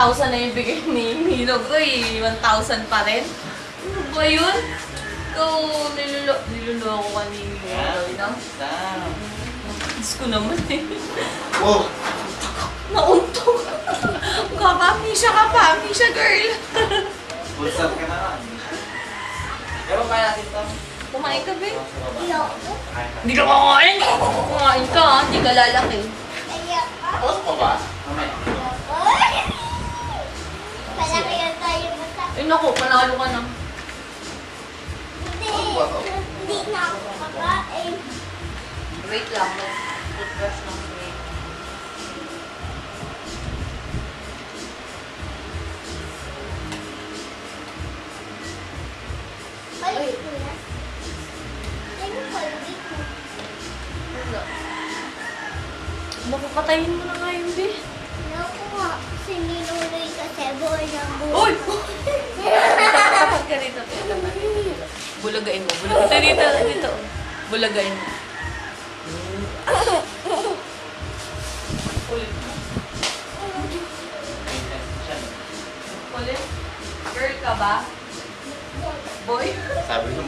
1,000 na yung bigay ni Hinog ko eh. 1,000 pa rin. Ano ba yun? Ikaw, niluloko ka ni Hinog, no? Diyos ko naman eh. Wow! Nauntog. Amnesia ka pa, amnesia girl. Pulsar ka na. Pero kaya natin ito. Kumain ka, be? Ayoko. Hindi ka kakain. Kumain ka, ha? Hindi ka lalaki. Ayoko. Tapos pa ba? Mamaya. Ayoko. Palaki yan tayo basta. Ay naku, panalo ka na. Hindi na ako kakain. Wait lang, toothbrush lang. Wait. Balik mo na. Ano balik mo? Wala. Makapatayin mo na nga yun, be. Naku nga. Sininuloy kasi buhay ng buhay. Uy! Kapag ka rito, bulagain mo. Dito. Bulagain mo. Ulit mo. Ulit? Girl ka ba? Boy? Sabi mo.